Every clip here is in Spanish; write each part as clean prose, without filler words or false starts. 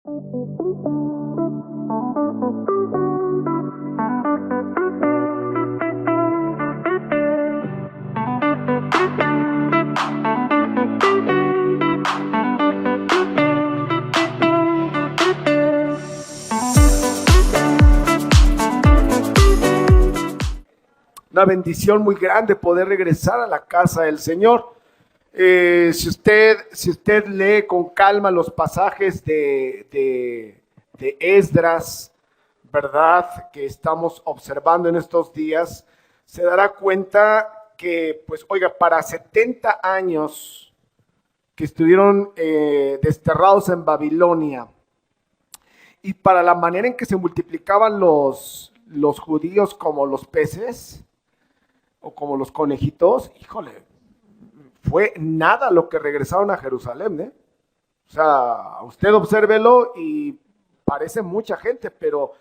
Una bendición muy grande poder regresar a la casa del Señor. Si usted lee con calma los pasajes de Esdras, ¿verdad?, que estamos observando en estos días, se dará cuenta que, pues, oiga, para 70 años que estuvieron desterrados en Babilonia, y para la manera en que se multiplicaban los judíos como los peces, o como los conejitos, híjole, fue nada lo que regresaron a Jerusalén, ¿eh? O sea, usted obsérvelo y parece mucha gente, pero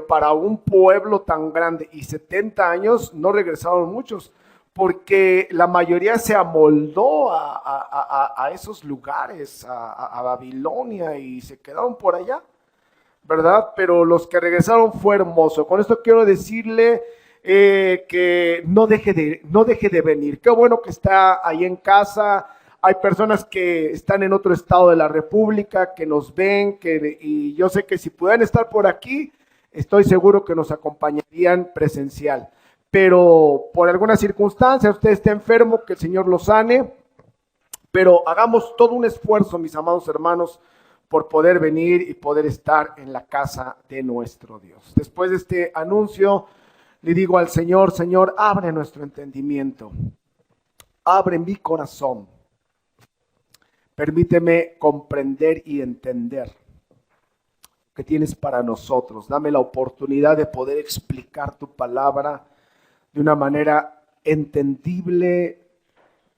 para un pueblo tan grande y 70 años no regresaron muchos, porque la mayoría se amoldó a esos lugares, a Babilonia, y se quedaron por allá, ¿verdad? Pero los que regresaron fue hermoso. Con esto quiero decirle que no deje de venir. Qué bueno que está ahí en casa. Hay personas que están en otro estado de la República, que nos ven, y yo sé que si pudieran estar por aquí, estoy seguro que nos acompañarían presencial. Pero por alguna circunstancia usted está enfermo, que el Señor lo sane, pero hagamos todo un esfuerzo, mis amados hermanos, por poder venir y poder estar en la casa de nuestro Dios. Después de este anuncio, le digo al Señor: Señor, abre nuestro entendimiento, abre mi corazón, permíteme comprender y entender que tienes para nosotros. Dame la oportunidad de poder explicar tu palabra de una manera entendible,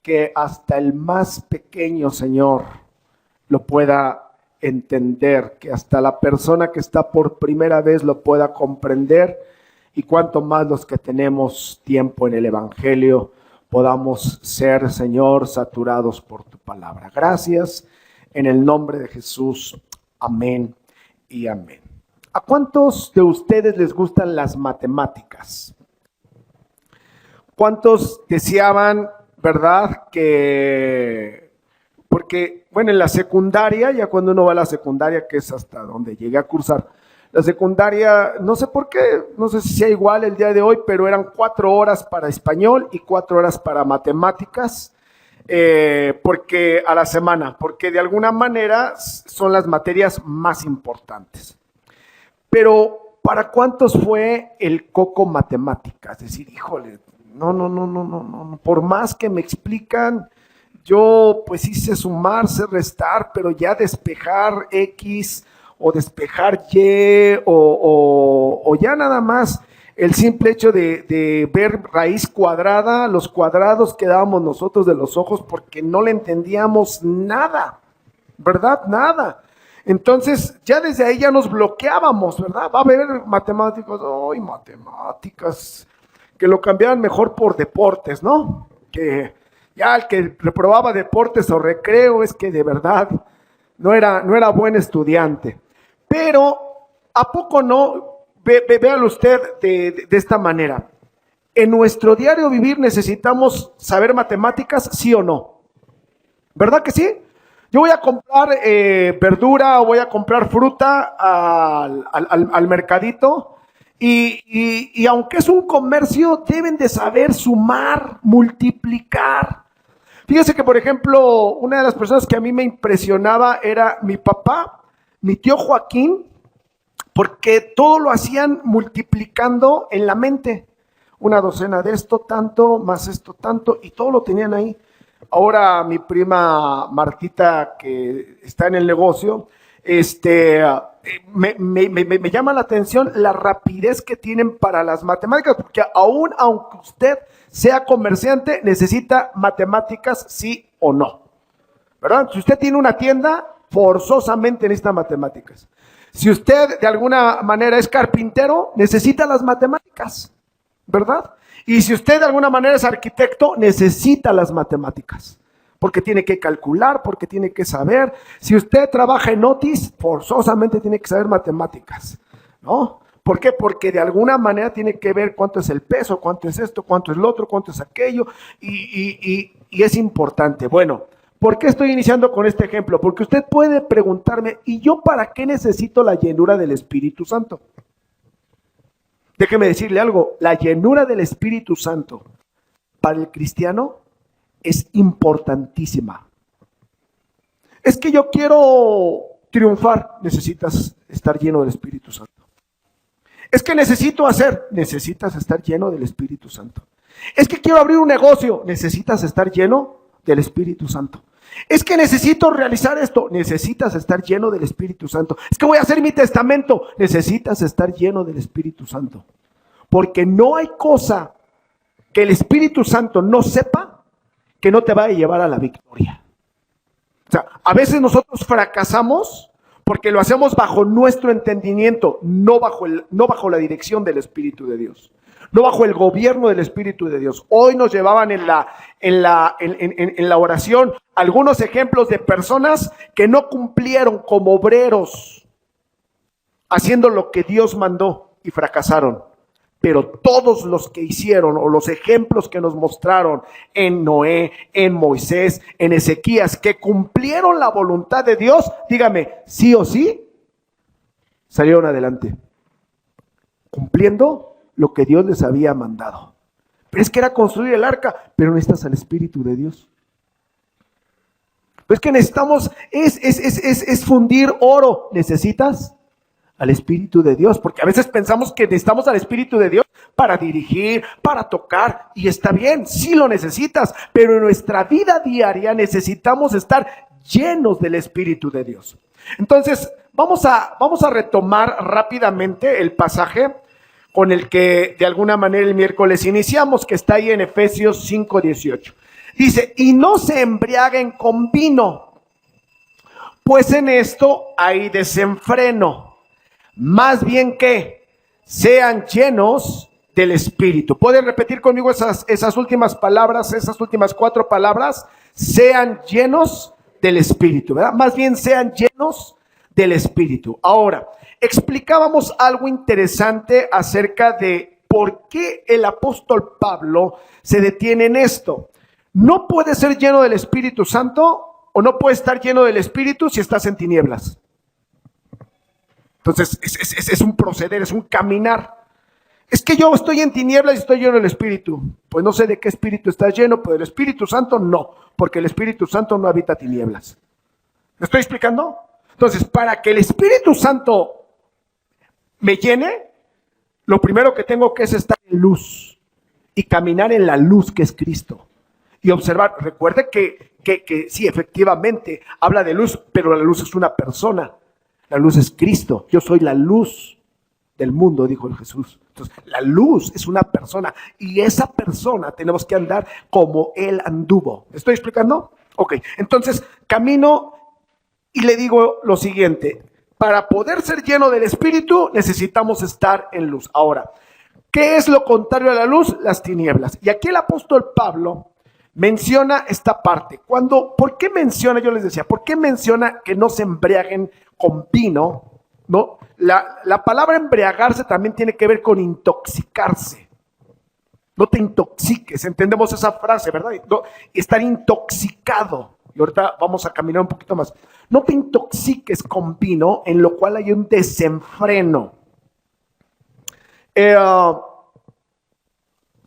que hasta el más pequeño, Señor, lo pueda entender, que hasta la persona que está por primera vez lo pueda comprender, y cuanto más los que tenemos tiempo en el Evangelio podamos ser, Señor, saturados por tu palabra. Gracias, en el nombre de Jesús. Amén y amén. ¿A cuántos de ustedes les gustan las matemáticas? ¿Cuántos deseaban, verdad, porque, bueno, en la secundaria, ya cuando uno va a la secundaria, que es hasta donde llegué a cursar, la secundaria, no sé por qué, no sé si sea igual el día de hoy, pero eran 4 horas para español y 4 horas para matemáticas, porque a la semana, porque de alguna manera son las materias más importantes. Pero, ¿para cuántos fue el coco matemáticas? Es decir, híjole, no, por más que me explican, yo pues hice sumar, sé restar, pero ya despejar X o despejar Y o ya nada más el simple hecho de ver raíz cuadrada, los cuadrados que dábamos nosotros de los ojos porque no le entendíamos nada, ¿verdad? Nada. Entonces ya desde ahí ya nos bloqueábamos, ¿verdad? Va a haber matemáticos, ¡ay, matemáticas! Que lo cambiaran mejor por deportes, ¿no? Que ya el que reprobaba deportes o recreo es que de verdad no era buen estudiante. Pero, ¿a poco no? Véalo usted de esta manera. En nuestro diario vivir necesitamos saber matemáticas, ¿sí o no? ¿Verdad que sí? Yo voy a comprar verdura o voy a comprar fruta al mercadito y aunque es un comercio, deben de saber sumar, multiplicar. Fíjese que, por ejemplo, una de las personas que a mí me impresionaba era mi papá, mi tío Joaquín, porque todo lo hacían multiplicando en la mente. Una docena de esto, tanto, más esto, tanto, y todo lo tenían ahí. Ahora mi prima Martita, que está en el negocio, me llama la atención la rapidez que tienen para las matemáticas, porque aún aunque usted sea comerciante, necesita matemáticas sí o no, ¿verdad? Si usted tiene una tienda, forzosamente necesita matemáticas. Si usted de alguna manera es carpintero, necesita las matemáticas, ¿verdad? Y si usted de alguna manera es arquitecto, necesita las matemáticas, porque tiene que calcular, porque tiene que saber. Si usted trabaja en Otis, forzosamente tiene que saber matemáticas, ¿no? ¿Por qué? Porque de alguna manera tiene que ver cuánto es el peso, cuánto es esto, cuánto es lo otro, cuánto es aquello, y es importante. Bueno, ¿por qué estoy iniciando con este ejemplo? Porque usted puede preguntarme, ¿y yo para qué necesito la llenura del Espíritu Santo? Déjeme decirle algo, la llenura del Espíritu Santo para el cristiano es importantísima. Es que yo quiero triunfar, necesitas estar lleno del Espíritu Santo. Es que necesitas estar lleno del Espíritu Santo. Es que quiero abrir un negocio, necesitas estar lleno del Espíritu Santo. Es que necesito realizar esto, necesitas estar lleno del Espíritu Santo. Es que voy a hacer mi testamento, necesitas estar lleno del Espíritu Santo. Porque no hay cosa que el Espíritu Santo no sepa que no te va a llevar a la victoria. O sea, a veces nosotros fracasamos porque lo hacemos bajo nuestro entendimiento, no bajo la dirección del Espíritu de Dios, no bajo el gobierno del Espíritu de Dios. Hoy nos llevaban en la oración algunos ejemplos de personas que no cumplieron como obreros haciendo lo que Dios mandó y fracasaron. Pero todos los que hicieron, o los ejemplos que nos mostraron en Noé, en Moisés, en Ezequías, que cumplieron la voluntad de Dios, dígame, sí o sí, salieron adelante, cumpliendo lo que Dios les había mandado. Pero es que era construir el arca, pero necesitas al Espíritu de Dios. Pues que necesitamos, es fundir oro, necesitas al Espíritu de Dios, porque a veces pensamos que necesitamos al Espíritu de Dios para dirigir, para tocar, y está bien, sí lo necesitas, pero en nuestra vida diaria necesitamos estar llenos del Espíritu de Dios. Entonces, vamos a retomar rápidamente el pasaje con el que de alguna manera el miércoles iniciamos, que está ahí en Efesios 5:18. Dice, y no se embriaguen con vino, pues en esto hay desenfreno. Más bien que sean llenos del Espíritu. ¿Pueden repetir conmigo esas últimas palabras, esas últimas 4 palabras? Sean llenos del Espíritu, ¿verdad? Más bien sean llenos del Espíritu. Ahora, explicábamos algo interesante acerca de por qué el apóstol Pablo se detiene en esto. No puedes ser lleno del Espíritu Santo o no puedes estar lleno del Espíritu si estás en tinieblas. Entonces, es un proceder, es un caminar. Es que yo estoy en tinieblas y estoy lleno del Espíritu. Pues no sé de qué Espíritu estás lleno, pero del Espíritu Santo no, porque el Espíritu Santo no habita tinieblas. ¿Me estoy explicando? Entonces, para que el Espíritu Santo me llene, lo primero que tengo que es estar en luz y caminar en la luz que es Cristo. Y observar, recuerde que sí, efectivamente, habla de luz, pero la luz es una persona. La luz es Cristo. Yo soy la luz del mundo, dijo el Jesús. Entonces, la luz es una persona y esa persona tenemos que andar como Él anduvo. ¿Me estoy explicando? Ok, entonces camino y le digo lo siguiente. Para poder ser lleno del Espíritu necesitamos estar en luz. Ahora, ¿qué es lo contrario a la luz? Las tinieblas. Y aquí el apóstol Pablo menciona esta parte. ¿Por qué menciona? Yo les decía, ¿por qué menciona que no se embriaguen con vino? ¿No? La palabra embriagarse también tiene que ver con intoxicarse. No te intoxiques, entendemos esa frase, ¿verdad? No, estar intoxicado. Y ahorita vamos a caminar un poquito más. No te intoxiques con vino, en lo cual hay un desenfreno.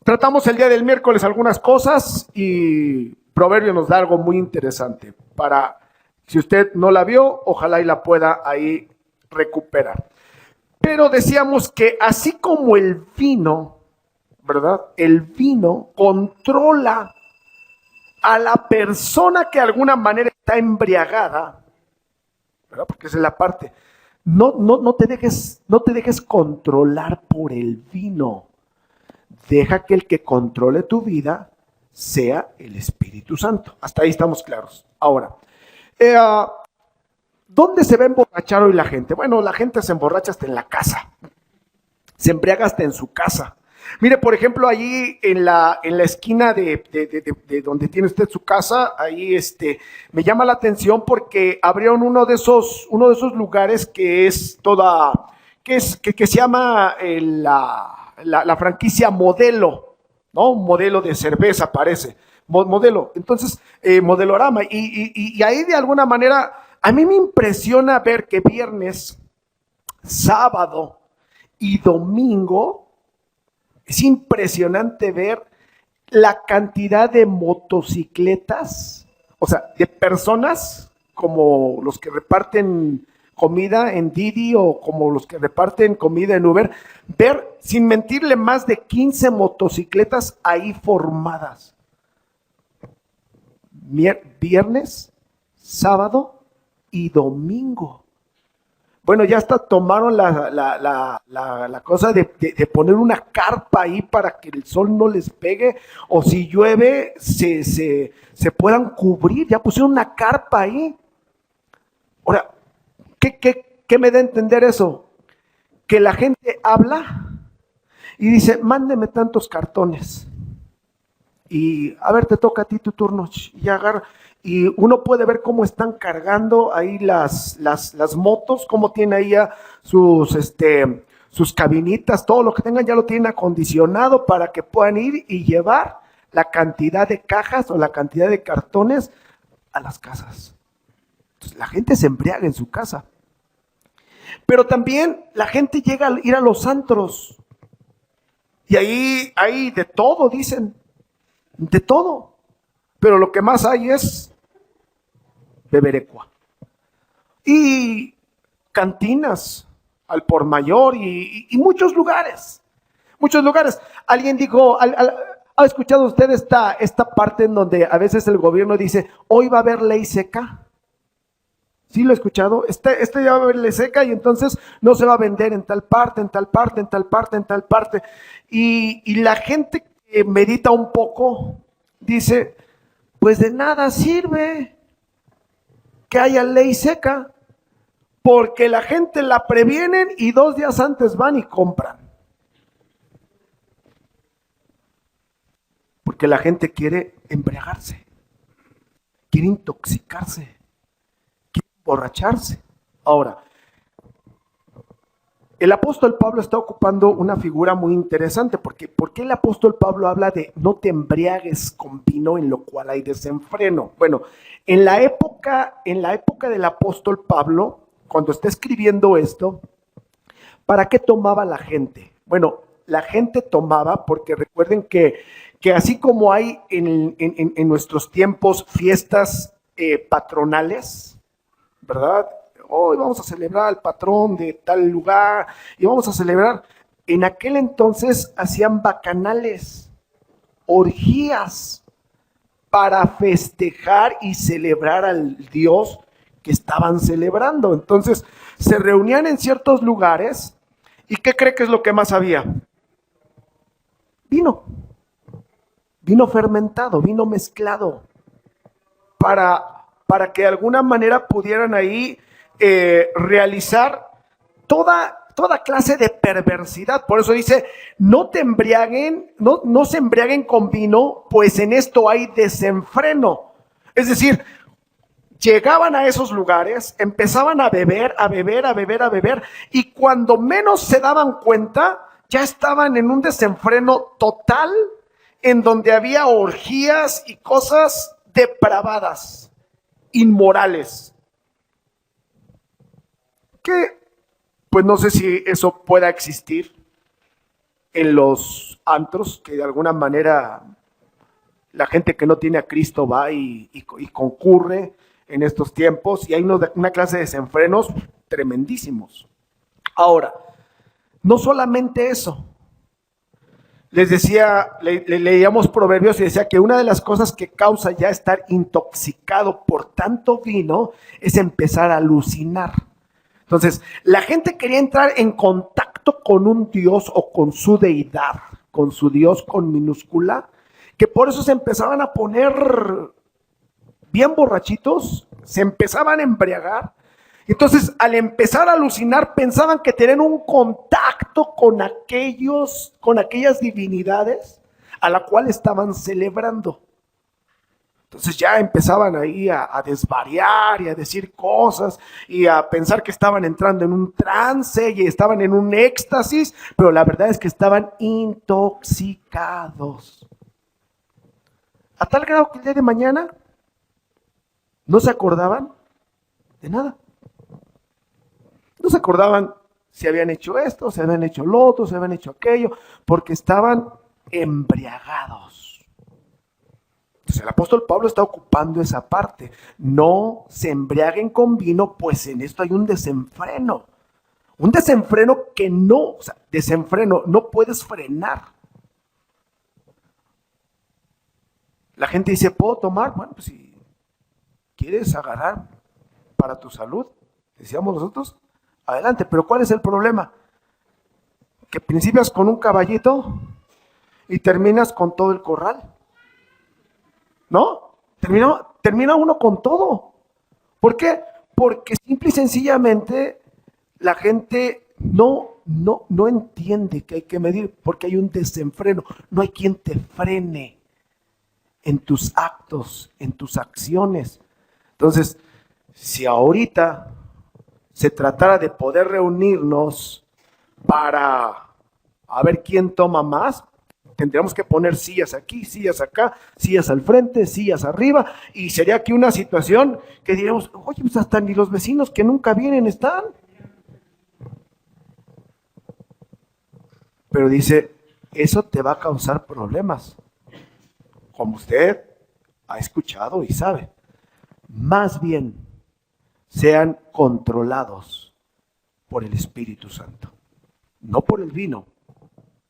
Tratamos el día del miércoles algunas cosas y Proverbio nos da algo muy interesante. Si usted no la vio, ojalá y la pueda ahí recuperar. Pero decíamos que así como el vino, ¿verdad? El vino controla a la persona que de alguna manera está embriagada, ¿verdad? Porque esa es la parte. No te dejes controlar por el vino. Deja que el que controle tu vida sea el Espíritu Santo. Hasta ahí estamos claros. Ahora, ¿dónde se va a emborrachar hoy la gente? Bueno, la gente se emborracha hasta en la casa. Se embriaga hasta en su casa. Mire, por ejemplo, allí en la esquina de donde tiene usted su casa, ahí me llama la atención porque abrieron uno de esos lugares que es toda, que se llama la franquicia Modelo, ¿no? Un modelo de cerveza, parece. Modelo. Entonces, Modelorama. Y ahí de alguna manera, a mí me impresiona ver que viernes, sábado y domingo, es impresionante ver la cantidad de motocicletas, o sea, de personas como los que reparten comida en Didi o como los que reparten comida en Uber, ver, sin mentirle, más de 15 motocicletas ahí formadas. Viernes, sábado y domingo. Bueno, ya hasta tomaron la cosa de poner una carpa ahí para que el sol no les pegue, o si llueve se puedan cubrir. Ya pusieron una carpa ahí. Ahora, ¿qué me da a entender eso? Que la gente habla y dice, mándeme tantos cartones. Y a ver, te toca a ti tu turno. Y agarra. Y uno puede ver cómo están cargando ahí las motos, cómo tienen ahí ya sus cabinitas, todo lo que tengan ya lo tienen acondicionado para que puedan ir y llevar la cantidad de cajas o la cantidad de cartones a las casas. Entonces, la gente se embriaga en su casa. Pero también la gente llega a ir a los antros. Y ahí hay de todo, dicen. De todo. Pero lo que más hay es beberecua. Y cantinas al por mayor y muchos lugares. Muchos lugares. Alguien dijo, ¿ha escuchado usted esta parte en donde a veces el gobierno dice, hoy va a haber ley seca? ¿Sí lo he escuchado? Ya va a haber ley seca y entonces no se va a vender en tal parte, en tal parte, en tal parte, en tal parte. Y la gente que medita un poco dice, pues de nada sirve que haya ley seca, porque la gente la previenen y 2 días antes van y compran. Porque la gente quiere embriagarse, quiere intoxicarse, quiere emborracharse. Ahora, el apóstol Pablo está ocupando una figura muy interesante, porque ¿por qué el apóstol Pablo habla de no te embriagues con vino en lo cual hay desenfreno? Bueno, en la época del apóstol Pablo, cuando está escribiendo esto, ¿para qué tomaba la gente? Bueno, la gente tomaba porque recuerden que así como hay en nuestros tiempos fiestas patronales, ¿verdad? Hoy vamos a celebrar al patrón de tal lugar y vamos a celebrar. En aquel entonces hacían bacanales, orgías, para festejar y celebrar al Dios que estaban celebrando. Entonces se reunían en ciertos lugares y ¿qué cree que es lo que más había? Vino fermentado, vino mezclado, para que de alguna manera pudieran ahí realizar toda clase de perversidad. Por eso dice, no te embriaguen, no se embriaguen con vino, pues en esto hay desenfreno. Es decir, llegaban a esos lugares, empezaban a beber, y cuando menos se daban cuenta, ya estaban en un desenfreno total, en donde había orgías y cosas depravadas, inmorales. Que, pues no sé si eso pueda existir en los antros, que de alguna manera la gente que no tiene a Cristo va y concurre en estos tiempos, y hay una clase de desenfrenos tremendísimos. Ahora, no solamente eso. Les decía, leíamos Proverbios y decía que una de las cosas que causa ya estar intoxicado por tanto vino es empezar a alucinar. Entonces, la gente quería entrar en contacto con un Dios o con su deidad, con su Dios con minúscula, que por eso se empezaban a poner bien borrachitos, se empezaban a embriagar, Entonces, al empezar a alucinar, pensaban que tenían un contacto con aquellas divinidades a la cual estaban celebrando. Entonces ya empezaban ahí a desvariar y a decir cosas y a pensar que estaban entrando en un trance y estaban en un éxtasis, pero la verdad es que estaban intoxicados. A tal grado que el día de mañana no se acordaban de nada. No se acordaban si habían hecho esto, si habían hecho lo otro, si habían hecho aquello, porque estaban embriagados. Entonces el apóstol Pablo está ocupando esa parte. No se embriaguen con vino, pues en esto hay un desenfreno. Un desenfreno que no puedes frenar. La gente dice, ¿puedo tomar? Bueno, pues si quieres agarrar para tu salud, decíamos nosotros, adelante. Pero ¿cuál es el problema? Que principias con un caballito y terminas con todo el corral. ¿No? Termina uno con todo. ¿Por qué? Porque simple y sencillamente la gente no entiende que hay que medir, porque hay un desenfreno. No hay quien te frene en tus actos, en tus acciones. Entonces, si ahorita se tratara de poder reunirnos para a ver quién toma más, tendríamos que poner sillas aquí, sillas acá, sillas al frente, sillas arriba, y sería aquí una situación que diríamos, oye, pues hasta ni los vecinos que nunca vienen están. Pero dice, eso te va a causar problemas, como usted ha escuchado y sabe. Más bien, sean controlados por el Espíritu Santo, no por el vino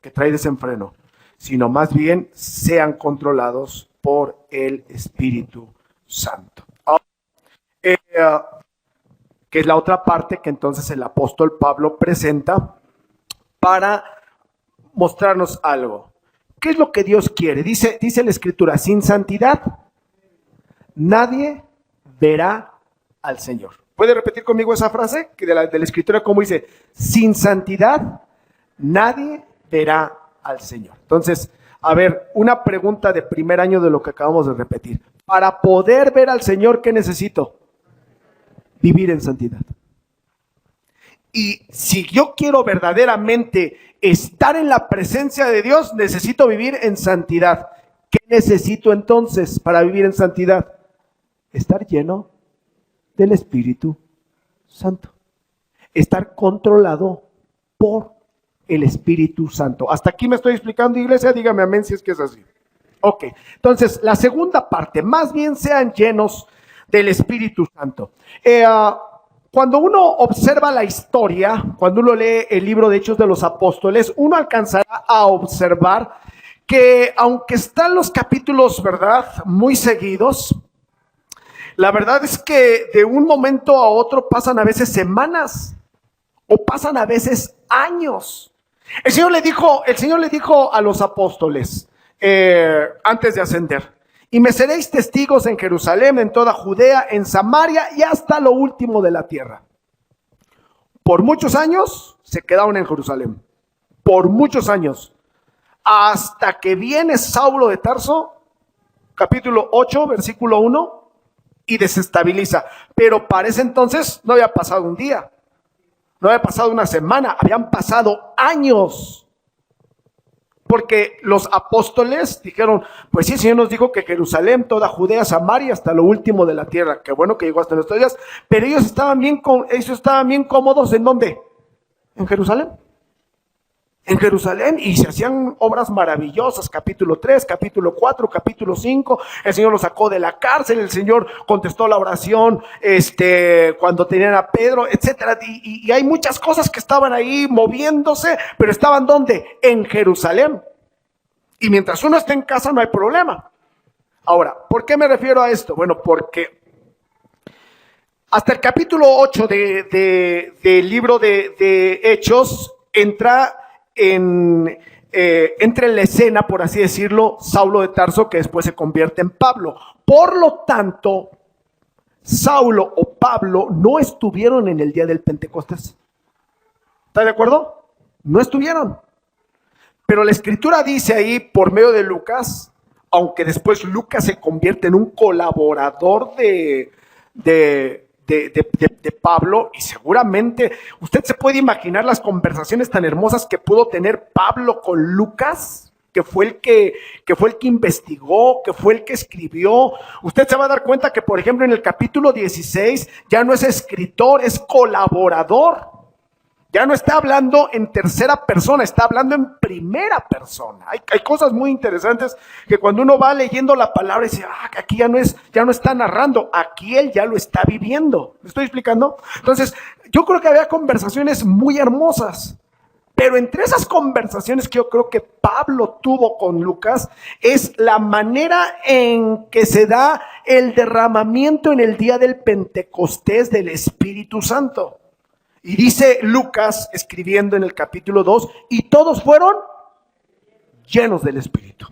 que trae desenfreno, sino más bien sean controlados por el Espíritu Santo. Que es la otra parte que entonces el apóstol Pablo presenta para mostrarnos algo. ¿Qué es lo que Dios quiere? Dice la Escritura, sin santidad nadie verá al Señor. ¿Puede repetir conmigo esa frase que de la Escritura, como dice? Sin santidad nadie verá al Señor. Entonces, a ver, una pregunta de primer año de lo que acabamos de repetir. Para poder ver al Señor, ¿qué necesito? Vivir en santidad. Y si yo quiero verdaderamente estar en la presencia de Dios, necesito vivir en santidad. ¿Qué necesito entonces para vivir en santidad? Estar lleno del Espíritu Santo. Estar controlado por el Espíritu Santo. ¿Hasta aquí me estoy explicando, iglesia? Dígame amén si es que es así. Ok, entonces la segunda parte, más bien sean llenos del Espíritu Santo. Cuando uno observa la historia, cuando uno lee el libro de Hechos de los Apóstoles, uno alcanzará a observar que aunque están los capítulos, ¿verdad?, muy seguidos, la verdad es que de un momento a otro pasan a veces semanas o pasan a veces años. El Señor le dijo a los apóstoles antes de ascender: y me seréis testigos en Jerusalén, en toda Judea, en Samaria y hasta lo último de la tierra. Por muchos años se quedaron en Jerusalén, por muchos años, hasta que viene Saulo de Tarso, capítulo 8, versículo 1, y desestabiliza. Pero para ese entonces no había pasado un día, no había pasado una semana, habían pasado años. Porque los apóstoles dijeron, pues sí, el Señor nos dijo que Jerusalén, toda Judea, Samaria, hasta lo último de la tierra. Qué bueno que llegó hasta nuestros días. Pero ellos estaban bien cómodos, ¿en dónde? En Jerusalén. En Jerusalén, y se hacían obras maravillosas, capítulo 3, capítulo 4, capítulo 5, el Señor los sacó de la cárcel, el Señor contestó la oración cuando tenían a Pedro, etcétera, y hay muchas cosas que estaban ahí moviéndose, pero estaban ¿dónde? En Jerusalén. Y mientras uno esté en casa no hay problema. Ahora, ¿por qué me refiero a esto? Bueno, porque hasta el capítulo 8 del libro de Hechos entra en la escena, por así decirlo, Saulo de Tarso, que después se convierte en Pablo. Por lo tanto, Saulo o Pablo no estuvieron en el día del Pentecostés. ¿Está de acuerdo? No estuvieron. Pero la Escritura dice ahí, por medio de Lucas, aunque después Lucas se convierte en un colaborador de Pablo, y seguramente usted se puede imaginar las conversaciones tan hermosas que pudo tener Pablo con Lucas, que fue el que investigó, que fue el que escribió. Usted se va a dar cuenta que, por ejemplo, en el capítulo 16 ya no es escritor, es colaborador. Ya no está hablando en tercera persona, está hablando en primera persona. Hay cosas muy interesantes que cuando uno va leyendo la palabra dice, aquí ya no está narrando, aquí él ya lo está viviendo. ¿Me estoy explicando? Entonces, yo creo que había conversaciones muy hermosas, pero entre esas conversaciones que yo creo que Pablo tuvo con Lucas es la manera en que se da el derramamiento en el día del Pentecostés del Espíritu Santo. Y dice Lucas, escribiendo en el capítulo 2, y todos fueron llenos del Espíritu.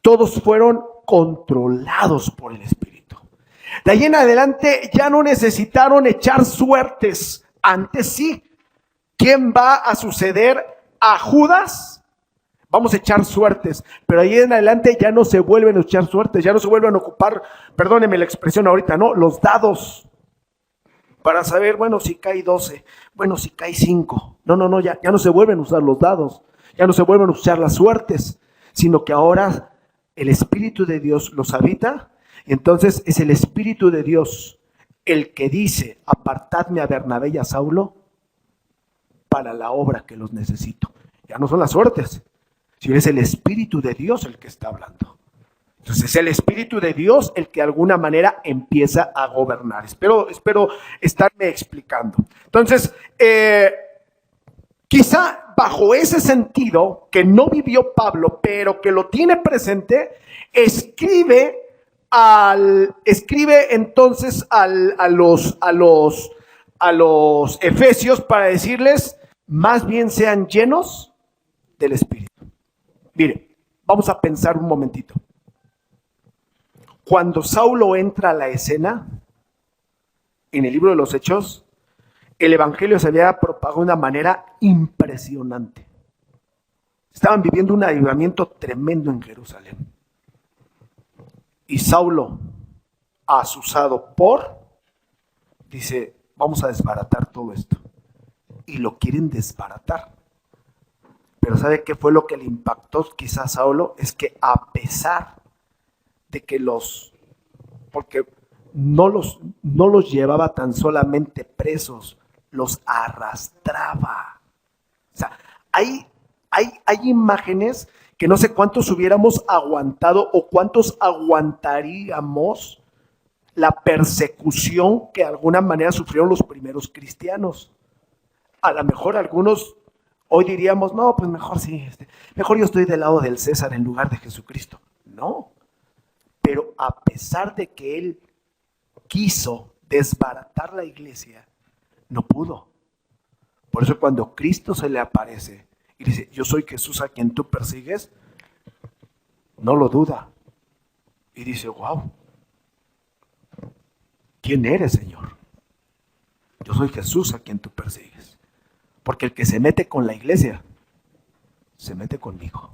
Todos fueron controlados por el Espíritu. De ahí en adelante ya no necesitaron echar suertes. Antes sí. ¿Quién va a suceder a Judas? Vamos a echar suertes. Pero ahí en adelante ya no se vuelven a echar suertes. Ya no se vuelven a ocupar, perdóneme la expresión ahorita, ¿no? Los dados. Para saber, bueno, si cae 12, bueno, si cae 5. No, ya no se vuelven a usar los dados, ya no se vuelven a usar las suertes, sino que ahora el Espíritu de Dios los habita, y entonces es el Espíritu de Dios el que dice, apartadme a Bernabé y a Saulo para la obra que los necesito. Ya no son las suertes, sino es el Espíritu de Dios el que está hablando. Entonces es el Espíritu de Dios el que de alguna manera empieza a gobernar. Espero estarme explicando. Entonces, quizá bajo ese sentido que no vivió Pablo, pero que lo tiene presente, escribe entonces a los efesios para decirles, más bien sean llenos del Espíritu. Mire, vamos a pensar un momentito. Cuando Saulo entra a la escena, en el libro de los Hechos, el evangelio se había propagado de una manera impresionante. Estaban viviendo un avivamiento tremendo en Jerusalén. Y Saulo, asusado dice, vamos a desbaratar todo esto. Y lo quieren desbaratar. Pero ¿sabe qué fue lo que le impactó quizás a Saulo? Es que a pesar de que porque no los llevaba tan solamente presos, los arrastraba. O sea, hay imágenes que no sé cuántos hubiéramos aguantado o cuántos aguantaríamos la persecución que de alguna manera sufrieron los primeros cristianos. A lo mejor algunos hoy diríamos, no, pues mejor sí, mejor yo estoy del lado del César en lugar de Jesucristo. No. Pero a pesar de que él quiso desbaratar la iglesia, no pudo. Por eso cuando Cristo se le aparece y dice, yo soy Jesús a quien tú persigues, no lo duda. Y dice, wow, ¿quién eres, Señor? Yo soy Jesús a quien tú persigues. Porque el que se mete con la iglesia, se mete conmigo.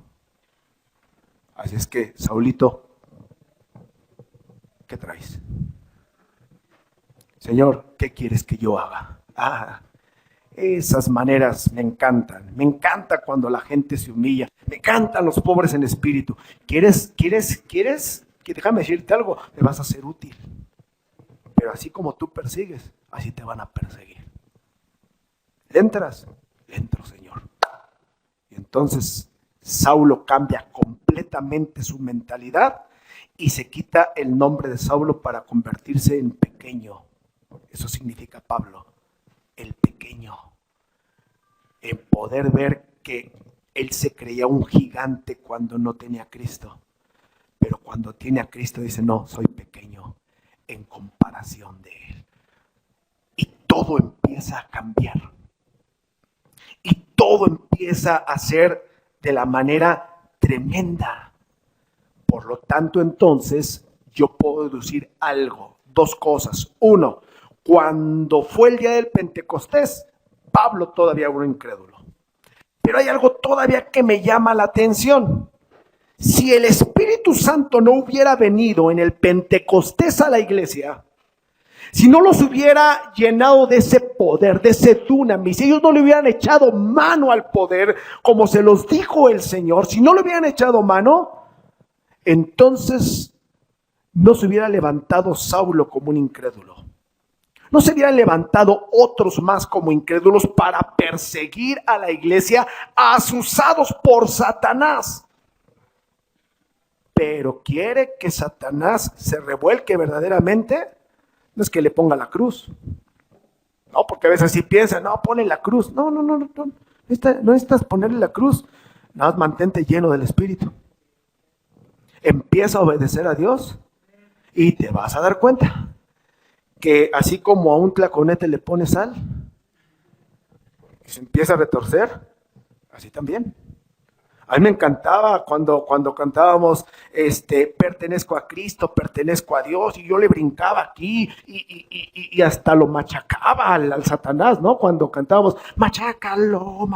Así es que, Saulito, ¿qué traes? Señor, ¿qué quieres que yo haga? Esas maneras me encantan. Me encanta cuando la gente se humilla. Me encantan los pobres en espíritu. ¿Quieres? Que déjame decirte algo. Me vas a ser útil. Pero así como tú persigues, así te van a perseguir. ¿Le entras? Le entro, Señor. Y entonces Saulo cambia completamente su mentalidad y se quita el nombre de Saulo para convertirse en pequeño. Eso significa Pablo, el pequeño. En poder ver que él se creía un gigante cuando no tenía a Cristo. Pero cuando tiene a Cristo dice, no, soy pequeño en comparación de él. Y todo empieza a cambiar. Y todo empieza a ser de la manera tremenda. Por lo tanto, entonces, yo puedo deducir algo, dos cosas. Uno, cuando fue el día del Pentecostés, Pablo todavía era un incrédulo. Pero hay algo todavía que me llama la atención. Si el Espíritu Santo no hubiera venido en el Pentecostés a la iglesia, si no los hubiera llenado de ese poder, de ese dunamis, si ellos no le hubieran echado mano al poder, como se los dijo el Señor, si no le hubieran echado mano, entonces no se hubiera levantado Saulo como un incrédulo. No se hubieran levantado otros más como incrédulos para perseguir a la iglesia, asusados por Satanás. Pero quiere que Satanás se revuelque verdaderamente, no es que le ponga la cruz. No, porque a veces sí piensan, no, ponle la cruz. No necesitas ponerle la cruz. Nada más mantente lleno del Espíritu. Empieza a obedecer a Dios y te vas a dar cuenta que así como a un tlaconete le pone sal y se empieza a retorcer, así también. A mí me encantaba cuando cantábamos, pertenezco a Cristo, pertenezco a Dios, y yo le brincaba aquí y hasta lo machacaba al Satanás, ¿no? Cuando cantábamos, machácalo,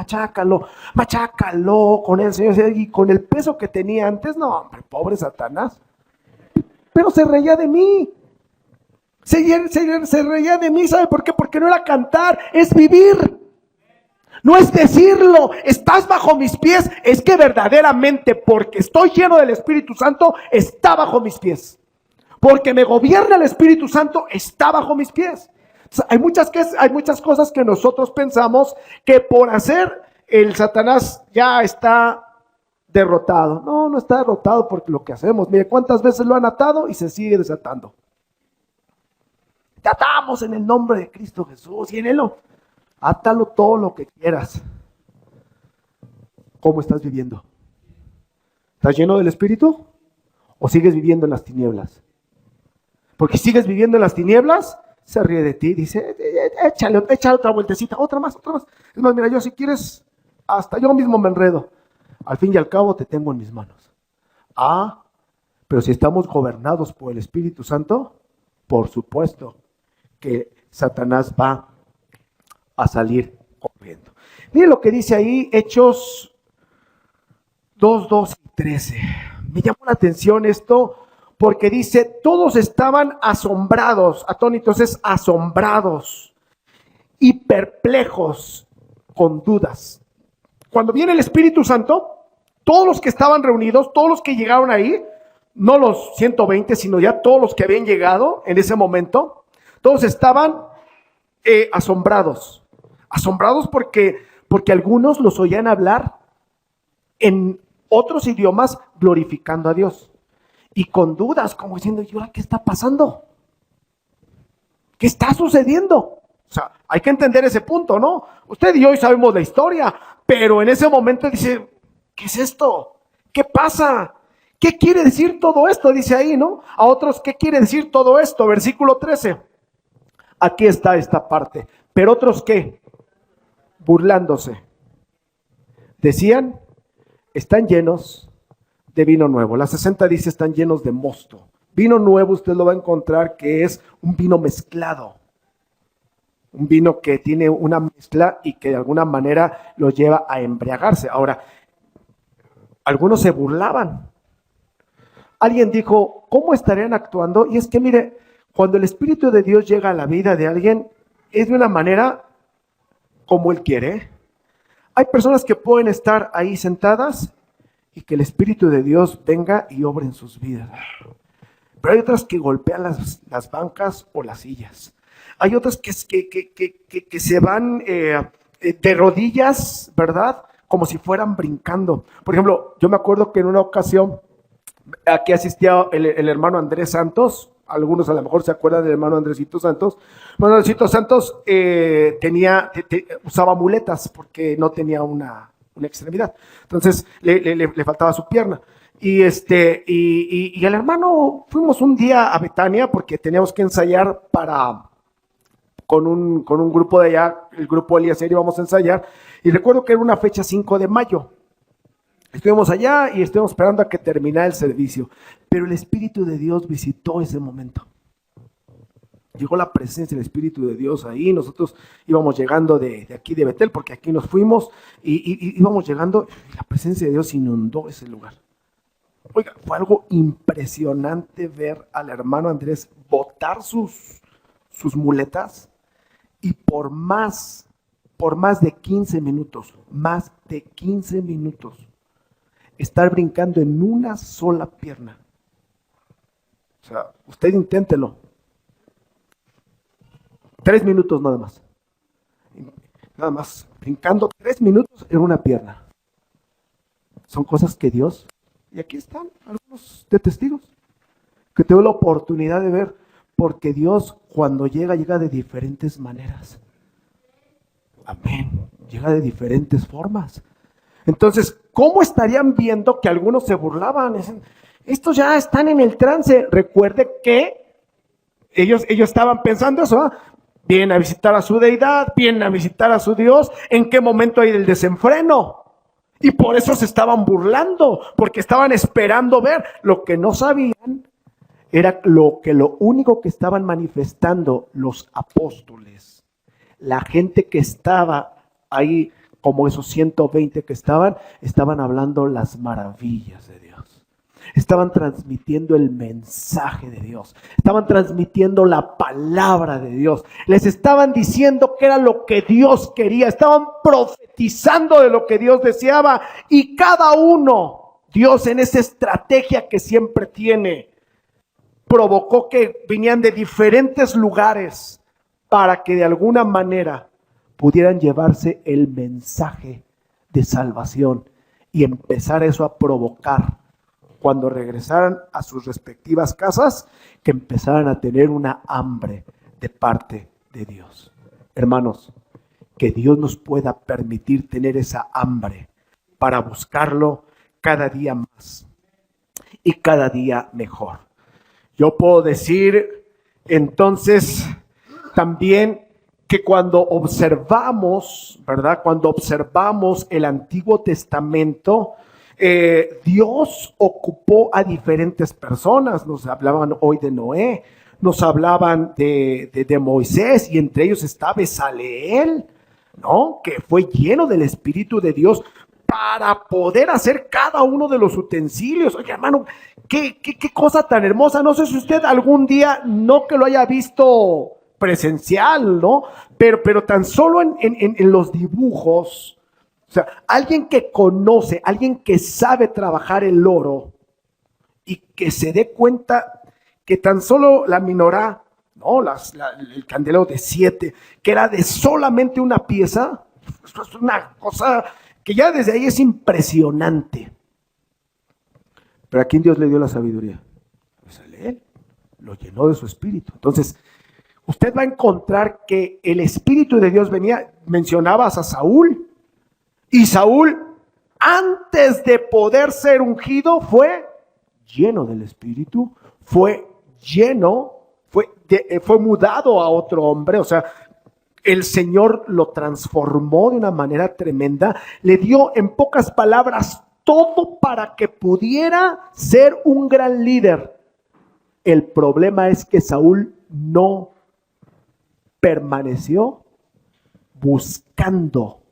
con el Señor, y con el peso que tenía antes, no, hombre, pobre Satanás. Pero se reía de mí. Se reía de mí, ¿sabe por qué? Porque no era cantar, es vivir. No es decirlo, estás bajo mis pies, es que verdaderamente porque estoy lleno del Espíritu Santo, está bajo mis pies. Porque me gobierna el Espíritu Santo, está bajo mis pies. Hay muchas cosas que nosotros pensamos que por hacer el Satanás ya está derrotado. No está derrotado porque lo que hacemos, mire cuántas veces lo han atado y se sigue desatando. Te atamos en el nombre de Cristo Jesús y en él no. Átalo todo lo que quieras. ¿Cómo estás viviendo? ¿Estás lleno del Espíritu? ¿O sigues viviendo en las tinieblas? Porque si sigues viviendo en las tinieblas, se ríe de ti, dice, échale otra vueltecita, otra más. Es más, mira, yo si quieres, hasta yo mismo me enredo. Al fin y al cabo te tengo en mis manos. Pero si estamos gobernados por el Espíritu Santo, por supuesto que Satanás va a salir corriendo. Miren lo que dice ahí, Hechos 2, 2 y 13. Me llamó la atención esto porque dice, todos estaban asombrados, atónitos es asombrados y perplejos con dudas. Cuando viene el Espíritu Santo, todos los que estaban reunidos, todos los que llegaron ahí, no los 120, sino ya todos los que habían llegado en ese momento, todos estaban asombrados porque algunos los oían hablar en otros idiomas glorificando a Dios y con dudas, como diciendo, ¿y ahora qué está pasando? ¿Qué está sucediendo? O sea, hay que entender ese punto, ¿no? Usted y yo hoy sabemos la historia, pero en ese momento dice, ¿qué es esto? ¿Qué pasa? ¿Qué quiere decir todo esto? Dice ahí, ¿no? A otros, ¿qué quiere decir todo esto? Versículo 13. Aquí está esta parte. Pero otros, ¿qué? Burlándose. Decían, están llenos de vino nuevo. La 60 dice, están llenos de mosto. Vino nuevo usted lo va a encontrar que es un vino mezclado. Un vino que tiene una mezcla y que de alguna manera lo lleva a embriagarse. Ahora, algunos se burlaban. Alguien dijo, ¿cómo estarían actuando? Y es que mire, cuando el Espíritu de Dios llega a la vida de alguien, es de una manera como Él quiere. Hay personas que pueden estar ahí sentadas y que el Espíritu de Dios venga y obre en sus vidas. Pero hay otras que golpean las bancas o las sillas. Hay otras que se van de rodillas, ¿verdad? Como si fueran brincando. Por ejemplo, yo me acuerdo que en una ocasión aquí asistía el hermano Andrés Santos. Algunos a lo mejor se acuerdan del hermano Andresito Santos. El hermano Andresito Santos usaba muletas porque no tenía una extremidad. Entonces le faltaba su pierna. Y el hermano, fuimos un día a Betania porque teníamos que ensayar con un grupo de allá, el grupo Eliezer, íbamos a ensayar. Y recuerdo que era una fecha 5 de mayo. Estuvimos allá y estuvimos esperando a que terminara el servicio. Pero el Espíritu de Dios visitó ese momento. Llegó la presencia del Espíritu de Dios ahí. Nosotros íbamos llegando de aquí de Betel, porque aquí nos fuimos, y íbamos llegando, y la presencia de Dios inundó ese lugar. Oiga, fue algo impresionante ver al hermano Andrés botar sus muletas y por más de 15 minutos, estar brincando en una sola pierna. O sea, usted inténtelo. 3 minutos nada más. Nada más, brincando 3 minutos en una pierna. Son cosas que Dios, y aquí están algunos de testigos, que tengo la oportunidad de ver, porque Dios cuando llega de diferentes maneras. Amén. Llega de diferentes formas. Entonces, ¿cómo estarían viendo que algunos se burlaban? Dicen, estos ya están en el trance. Recuerde que ellos estaban pensando eso, ¿eh? Vienen a visitar a su deidad, vienen a visitar a su Dios. ¿En qué momento hay el desenfreno? Y por eso se estaban burlando, porque estaban esperando ver. Lo que no sabían era lo único que estaban manifestando los apóstoles, la gente que estaba ahí, como esos 120 que estaban hablando las maravillas de Dios. Estaban transmitiendo el mensaje de Dios. Estaban transmitiendo la palabra de Dios. Les estaban diciendo que era lo que Dios quería. Estaban profetizando de lo que Dios deseaba. Y cada uno, Dios en esa estrategia que siempre tiene, provocó que vinieran de diferentes lugares para que de alguna manera pudieran llevarse el mensaje de salvación y empezar eso a provocar, cuando regresaran a sus respectivas casas, que empezaran a tener una hambre de parte de Dios. Hermanos, que Dios nos pueda permitir tener esa hambre para buscarlo cada día más y cada día mejor. Yo puedo decir entonces también que cuando observamos, ¿verdad? Cuando observamos el Antiguo Testamento, Dios ocupó a diferentes personas. Nos hablaban hoy de Noé, nos hablaban de Moisés, y entre ellos está Besaleel, ¿no? Que fue lleno del Espíritu de Dios para poder hacer cada uno de los utensilios. Oye, hermano, qué cosa tan hermosa. No sé si usted algún día, no que lo haya visto presencial, ¿no? Pero tan solo en los dibujos. O sea, alguien que conoce, alguien que sabe trabajar el oro y que se dé cuenta que tan solo la menorá, ¿no? El candelero de 7, que era de solamente una pieza. Esto es una cosa que ya desde ahí es impresionante. Pero ¿a quién Dios le dio la sabiduría? Pues a él, lo llenó de su espíritu. Entonces, usted va a encontrar que el Espíritu de Dios venía. Mencionabas a Saúl, y Saúl, antes de poder ser ungido, fue lleno del Espíritu, fue mudado a otro hombre. O sea, el Señor lo transformó de una manera tremenda, le dio, en pocas palabras, todo para que pudiera ser un gran líder. El problema es que Saúl no permaneció buscando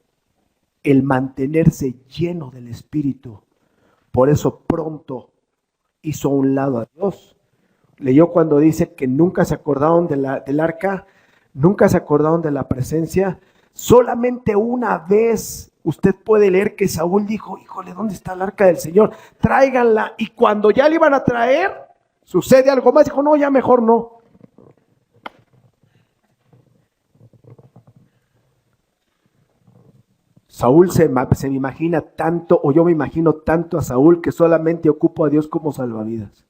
el mantenerse lleno del Espíritu. Por eso pronto hizo a un lado a Dios. Leyó cuando dice que nunca se acordaron del arca, nunca se acordaron de la presencia. Solamente una vez usted puede leer que Saúl dijo, híjole, ¿dónde está el arca del Señor? Tráiganla. Y cuando ya le iban a traer, sucede algo más. Dijo, no, ya mejor no. Saúl se me imagina tanto, o yo me imagino tanto a Saúl, que solamente ocupo a Dios como salvavidas.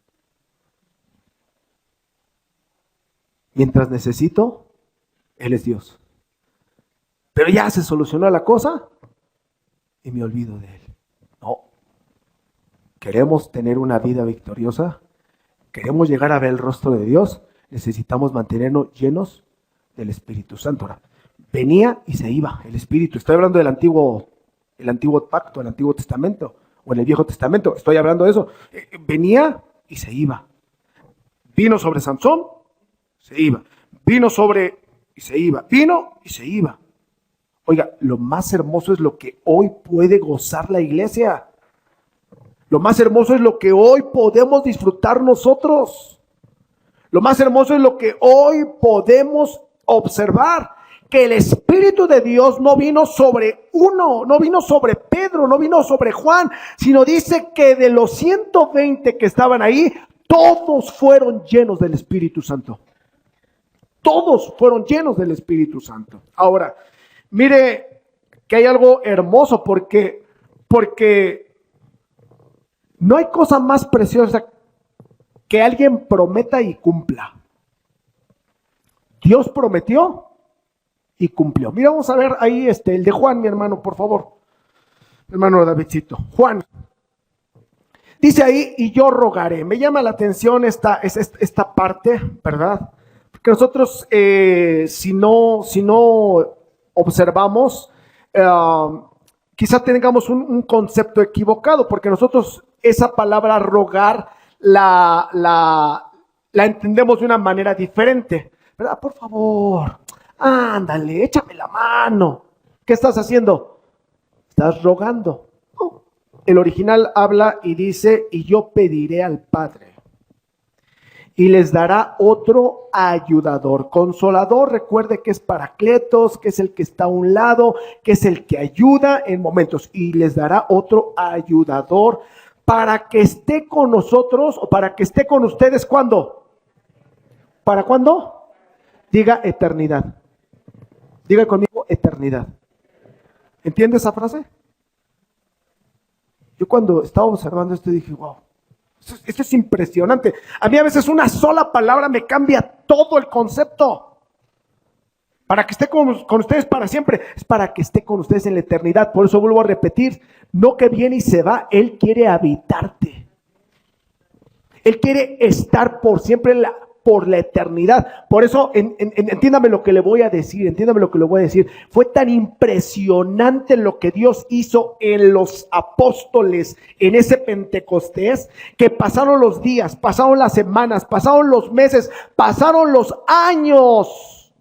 Mientras necesito, Él es Dios. Pero ya se solucionó la cosa y me olvido de Él. No. Queremos tener una vida victoriosa, queremos llegar a ver el rostro de Dios, necesitamos mantenernos llenos del Espíritu Santo. Ahora, venía y se iba el Espíritu. Estoy hablando del antiguo pacto, el Antiguo Testamento, o en el Viejo Testamento. Estoy hablando de eso. Venía y se iba. Vino sobre Sansón, se iba. vino sobre y se iba, vino y se iba. Oiga, lo más hermoso es lo que hoy puede gozar la iglesia. Lo más hermoso es lo que hoy podemos disfrutar nosotros. Lo más hermoso es lo que hoy podemos observar. Que el Espíritu de Dios no vino sobre uno, no vino sobre Pedro, no vino sobre Juan, sino dice que de los 120 que estaban ahí, todos fueron llenos del Espíritu Santo. Todos fueron llenos del Espíritu Santo. Ahora, mire que hay algo hermoso porque no hay cosa más preciosa que alguien prometa y cumpla. Dios prometió y cumplió. Mira, vamos a ver ahí el de Juan, mi hermano, por favor. Mi hermano Davidcito. Juan. Dice ahí, y yo rogaré. Me llama la atención esta parte, ¿verdad? Porque nosotros, si no observamos, quizá tengamos un concepto equivocado, porque nosotros esa palabra rogar la entendemos de una manera diferente, ¿verdad? Por favor, ándale, échame la mano. ¿Qué estás haciendo? Estás rogando. El original habla y dice, y yo pediré al Padre, y les dará otro ayudador, consolador. Recuerde que es Paracletos, que es el que está a un lado, que es el que ayuda en momentos, y les dará otro ayudador para que esté con nosotros, o para que esté con ustedes. ¿Cuándo? ¿Para cuándo? Diga eternidad. Diga conmigo eternidad. ¿Entiende esa frase? Yo cuando estaba observando esto dije, wow, esto es impresionante. A mí a veces una sola palabra me cambia todo el concepto. Para que esté con ustedes para siempre, es para que esté con ustedes en la eternidad. Por eso vuelvo a repetir, no que viene y se va, Él quiere habitarte. Él quiere estar por siempre por la eternidad. Por eso, entiéndame lo que le voy a decir, Fue tan impresionante lo que Dios hizo en los apóstoles, en ese Pentecostés, que pasaron los días, pasaron las semanas, pasaron los meses, pasaron los años.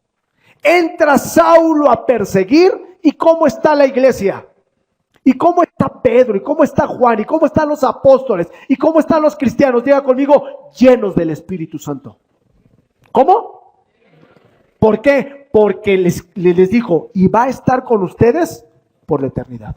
Entra Saulo a perseguir, ¿y cómo está la iglesia? ¿Y cómo está Pedro? ¿Y cómo está Juan? ¿Y cómo están los apóstoles? ¿Y cómo están los cristianos? Diga conmigo, llenos del Espíritu Santo. ¿Cómo? ¿Por qué? Porque les dijo, y va a estar con ustedes por la eternidad.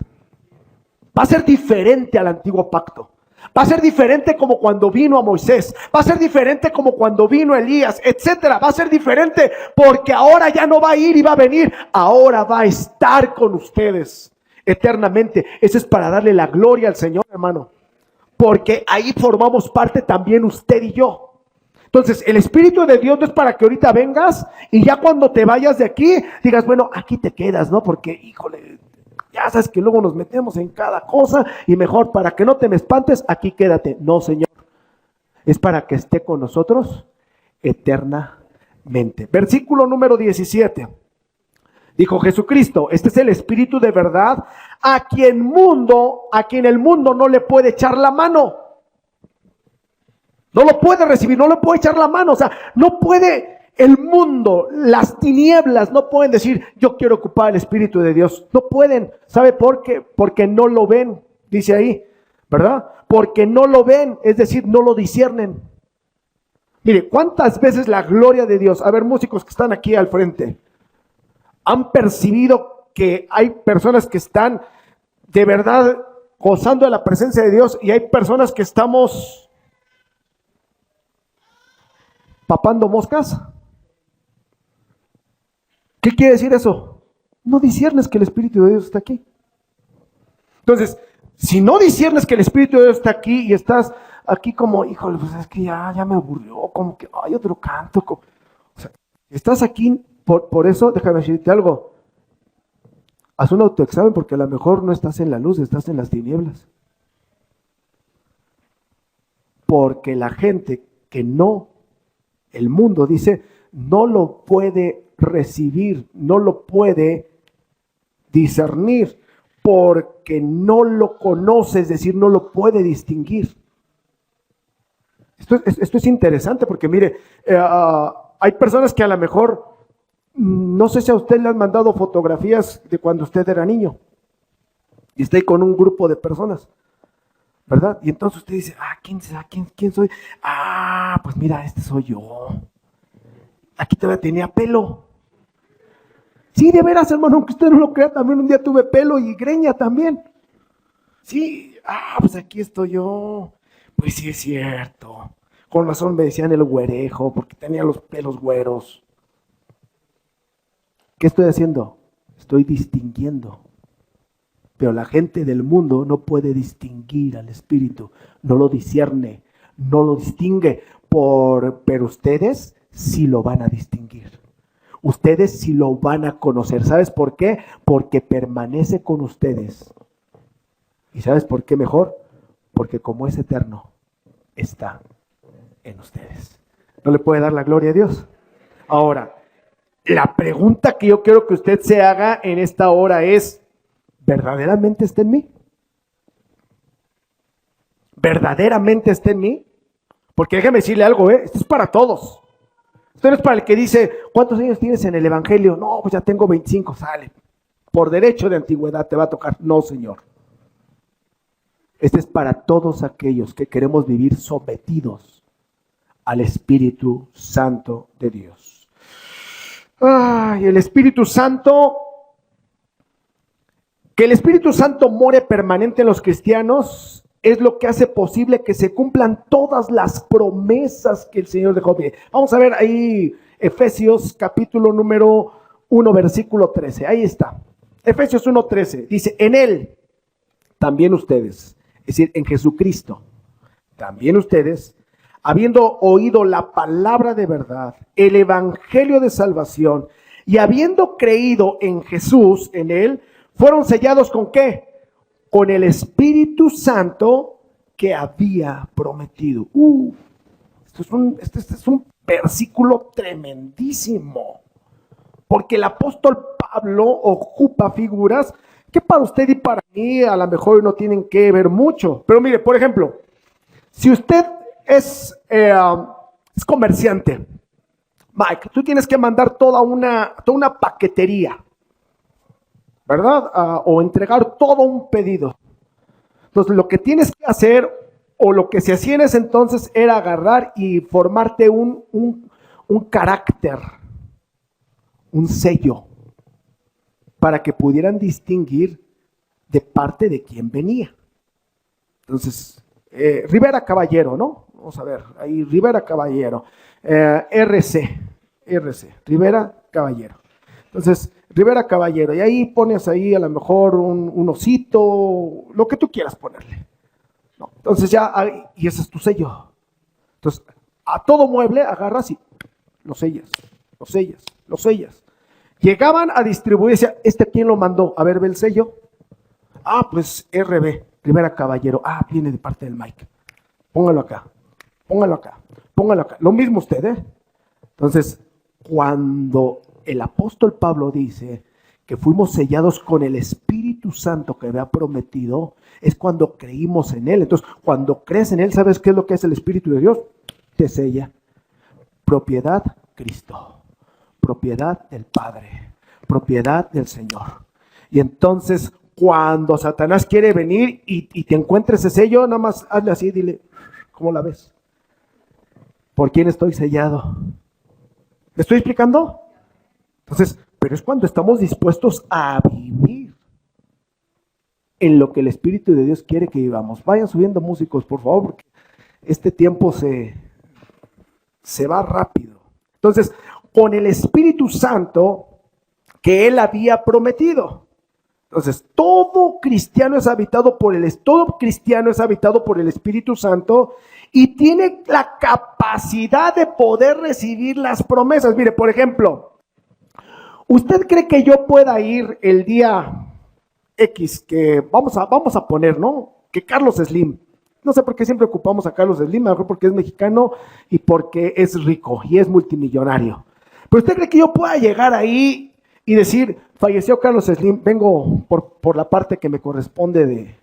Va a ser diferente al antiguo pacto. Va a ser diferente como cuando vino a Moisés. Va a ser diferente como cuando vino Elías, etcétera. Va a ser diferente porque ahora ya no va a ir y va a venir. Ahora va a estar con ustedes eternamente. Eso es para darle la gloria al Señor, hermano. Porque ahí formamos parte también usted y yo. Entonces, el Espíritu de Dios no es para que ahorita vengas y ya cuando te vayas de aquí, digas, bueno, aquí te quedas, ¿no? Porque, híjole, ya sabes que luego nos metemos en cada cosa y mejor para que no te me espantes, aquí quédate. No, Señor, es para que esté con nosotros eternamente. Versículo número 17. Dijo Jesucristo, este es el Espíritu de verdad, a quien el mundo no le puede echar la mano. No lo puede recibir, no le puede echar la mano. O sea, no puede el mundo, las tinieblas no pueden decir, yo quiero ocupar el Espíritu de Dios. No pueden. ¿Sabe por qué? Porque no lo ven, dice ahí, ¿verdad? Porque no lo ven, es decir, no lo disciernen. Mire, ¿cuántas veces la gloria de Dios, a ver, músicos que están aquí al frente, han percibido que hay personas que están de verdad gozando de la presencia de Dios y hay personas que estamos papando moscas? ¿Qué quiere decir eso? No disciernes que el Espíritu de Dios está aquí. Entonces, si no disciernes que el Espíritu de Dios está aquí y estás aquí como, híjole, pues es que ya me aburrió, como que hay otro canto. O sea, estás aquí por eso, déjame decirte algo. Haz un autoexamen porque a lo mejor no estás en la luz, estás en las tinieblas. Porque la gente que no, el mundo dice, no lo puede recibir, no lo puede discernir, porque no lo conoce, es decir, no lo puede distinguir. Esto es interesante porque mire, Hay personas que a lo mejor, no sé si a usted le han mandado fotografías de cuando usted era niño y está ahí con un grupo de personas, ¿verdad? Y entonces usted dice, ¿quién soy? Pues mira, este soy yo. Aquí todavía tenía pelo. Sí, de veras, hermano, aunque usted no lo crea, también un día tuve pelo y greña también. Sí, pues aquí estoy yo. Pues sí es cierto. Con razón me decían el güerejo, porque tenía los pelos güeros. ¿Qué estoy haciendo? Estoy distinguiendo. Pero la gente del mundo no puede distinguir al Espíritu, no lo discierne, no lo distingue, pero ustedes sí lo van a distinguir. Ustedes sí lo van a conocer. ¿Sabes por qué? Porque permanece con ustedes. ¿Y sabes por qué mejor? Porque como es eterno, está en ustedes. ¿No le puede dar la gloria a Dios? Ahora, la pregunta que yo quiero que usted se haga en esta hora es, ¿verdaderamente está en mí? ¿Verdaderamente está en mí? Porque déjame decirle algo, esto es para todos. Esto no es para el que dice, ¿cuántos años tienes en el Evangelio? No, pues ya tengo 25, sale. Por derecho de antigüedad te va a tocar. No, Señor. Este es para todos aquellos que queremos vivir sometidos al Espíritu Santo de Dios. El Espíritu Santo, que el Espíritu Santo more permanente en los cristianos, es lo que hace posible que se cumplan todas las promesas que el Señor dejó. Vamos a ver ahí Efesios capítulo número 1, versículo 13. Ahí está. Efesios 1:13. Dice, en Él también ustedes, es decir, en Jesucristo, también ustedes, habiendo oído la palabra de verdad, el evangelio de salvación, y habiendo creído en Jesús, en Él, fueron sellados ¿con qué? Con el Espíritu Santo que había prometido. Este es un versículo tremendísimo, porque el apóstol Pablo ocupa figuras que para usted y para mí a lo mejor no tienen que ver mucho. Pero mire, por ejemplo, si usted es comerciante, Mike, tú tienes que mandar toda una paquetería, ¿verdad? O entregar todo un pedido. Entonces, lo que tienes que hacer, o lo que se hacía en ese entonces, era agarrar y formarte un carácter, un sello, para que pudieran distinguir de parte de quién venía. Entonces, Rivera Caballero, ¿no? Vamos a ver, ahí Rivera Caballero, RC, Rivera Caballero. Entonces, Rivera Caballero, y ahí pones ahí a lo mejor un osito, lo que tú quieras ponerle. No, entonces ya, y ese es tu sello. Entonces, a todo mueble agarras y lo sellas, lo sellas, lo sellas. Llegaban a distribuir, decía, ¿quién lo mandó? A ver, ve el sello. Pues RB, Rivera Caballero. Viene de parte del Mike. Póngalo acá, póngalo acá, póngalo acá. Lo mismo usted, ¿eh? Entonces, cuando el apóstol Pablo dice que fuimos sellados con el Espíritu Santo que había prometido, es cuando creímos en Él. Entonces, cuando crees en Él, ¿sabes qué es lo que es el Espíritu de Dios? Te sella. Propiedad, Cristo. Propiedad del Padre, propiedad del Señor. Y entonces, cuando Satanás quiere venir y te encuentre ese sello, nada más hazle así, dile, ¿cómo la ves? ¿Por quién estoy sellado? ¿Me estoy explicando? Entonces, pero es cuando estamos dispuestos a vivir en lo que el Espíritu de Dios quiere que vivamos. Vayan subiendo músicos, por favor, porque este tiempo se va rápido. Entonces, con el Espíritu Santo que Él había prometido. Entonces, todo cristiano es habitado por el Espíritu Santo y tiene la capacidad de poder recibir las promesas. Mire, por ejemplo, ¿usted cree que yo pueda ir el día X, que vamos a poner, ¿no? Que Carlos Slim, no sé por qué siempre ocupamos a Carlos Slim, a lo mejor porque es mexicano y porque es rico y es multimillonario. Pero ¿usted cree que yo pueda llegar ahí y decir, falleció Carlos Slim, vengo por la parte que me corresponde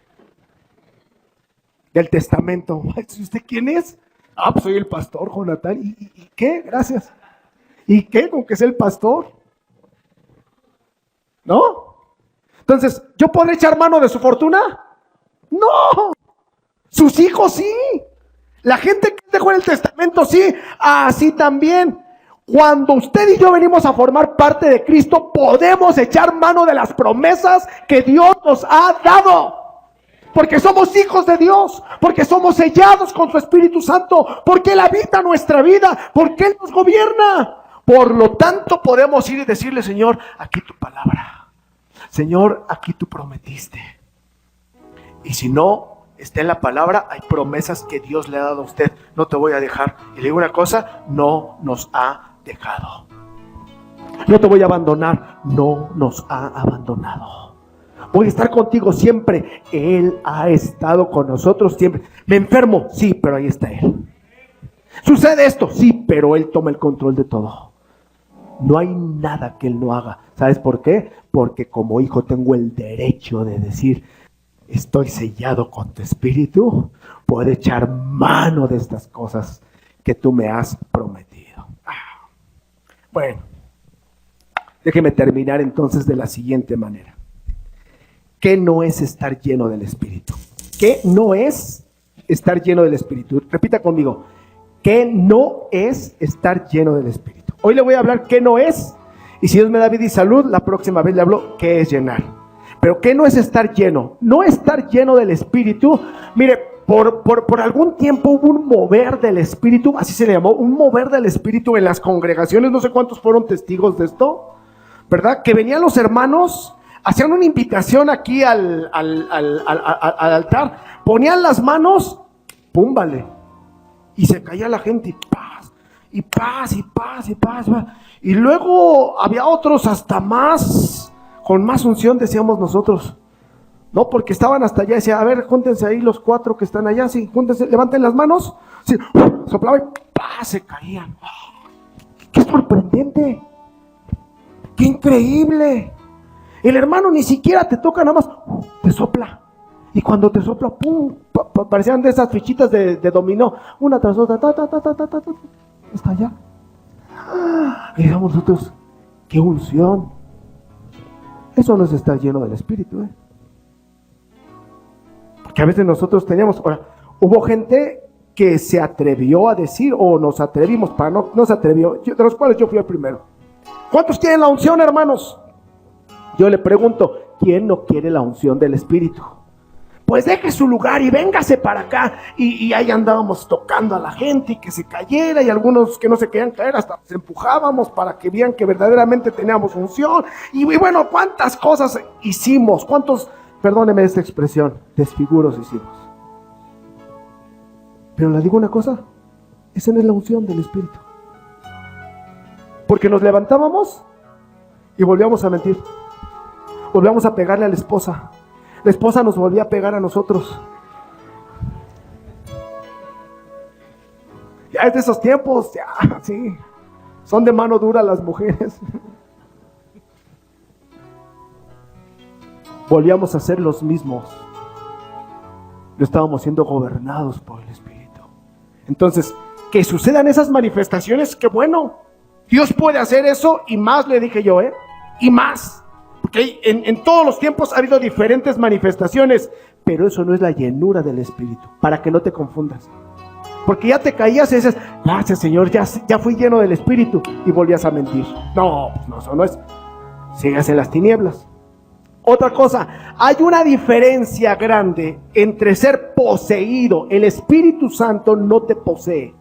del testamento? ¿Usted quién es? Pues soy el pastor Jonathan. ¿Y qué? Gracias. ¿Y qué? ¿Con que es el pastor? ¿No? Entonces, ¿yo podré echar mano de su fortuna? No. Sus hijos sí. La gente que dejó en el testamento sí. Así también. Cuando usted y yo venimos a formar parte de Cristo, podemos echar mano de las promesas que Dios nos ha dado. Porque somos hijos de Dios, porque somos sellados con su Espíritu Santo, porque Él habita nuestra vida, porque Él nos gobierna. Por lo tanto, podemos ir y decirle: Señor, aquí tu palabra. Señor, aquí tú prometiste. Y si no está en la palabra, hay promesas que Dios le ha dado a usted. No te voy a dejar. Y le digo una cosa: no nos ha dejado. No te voy a abandonar. No nos ha abandonado. Voy a estar contigo siempre. Él ha estado con nosotros siempre. Me enfermo, sí, pero ahí está Él. Sucede esto, sí, pero Él toma el control de todo. No hay nada que Él no haga. ¿Sabes por qué? Porque como hijo tengo el derecho de decir: estoy sellado con tu espíritu, puedo echar mano de estas cosas que tú me has prometido. Bueno, déjeme terminar entonces de la siguiente manera. ¿Qué no es estar lleno del Espíritu? ¿Qué no es estar lleno del Espíritu? Repita conmigo: ¿qué no es estar lleno del Espíritu? Hoy le voy a hablar qué no es, y si Dios me da vida y salud, la próxima vez le hablo qué es llenar. Pero ¿qué no es estar lleno? No estar lleno del Espíritu. Mire, por algún tiempo hubo un mover del Espíritu, así se le llamó, un mover del Espíritu en las congregaciones. No sé cuántos fueron testigos de esto, ¿verdad? Que venían los hermanos, hacían una invitación aquí al altar, ponían las manos, pum, vale, y se caía la gente, y paz, y paz, y paz, y paz. Y luego había otros hasta más, con más unción, decíamos nosotros. No, porque estaban hasta allá, decía: a ver, júntense ahí los 4 que están allá, sí, júntense, levanten las manos. Sí, soplaba y ¡pah! Se caían. ¡Qué sorprendente! ¡Qué increíble! El hermano ni siquiera te toca, nada más te sopla. Y cuando te sopla, ¡pum! Parecían de esas fichitas de dominó, una tras otra, hasta allá. Y digamos nosotros: ¡qué unción! Eso no es estar lleno del Espíritu, Porque a veces nosotros teníamos... Ahora, hubo gente que se atrevió a decir, o nos atrevimos, no se atrevió, de los cuales yo fui el primero. ¿Cuántos quieren la unción, hermanos? Yo le pregunto: ¿quién no quiere la unción del Espíritu? Pues deje su lugar y véngase para acá. Y ahí andábamos tocando a la gente y que se cayera, y algunos que no se querían caer, hasta nos empujábamos para que vieran que verdaderamente teníamos unción. Y bueno, cuántas cosas hicimos, cuántos, perdóneme esta expresión, desfiguros hicimos. Pero le digo una cosa: esa no es la unción del Espíritu. Porque nos levantábamos y volvíamos a mentir, volvíamos a pegarle a la esposa nos volvía a pegar a nosotros. Ya es de esos tiempos, ya, sí, son de mano dura las mujeres. Volvíamos a ser los mismos. No estábamos siendo gobernados por el Espíritu. Entonces, que sucedan esas manifestaciones, que bueno, Dios puede hacer eso y más, le dije yo, y más. Porque en todos los tiempos ha habido diferentes manifestaciones, pero eso no es la llenura del Espíritu, para que no te confundas. Porque ya te caías y dices: gracias, Señor, ya fui lleno del Espíritu, y volvías a mentir. No, eso no es. Sigas en las tinieblas. Otra cosa, hay una diferencia grande entre ser poseído. El Espíritu Santo no te posee.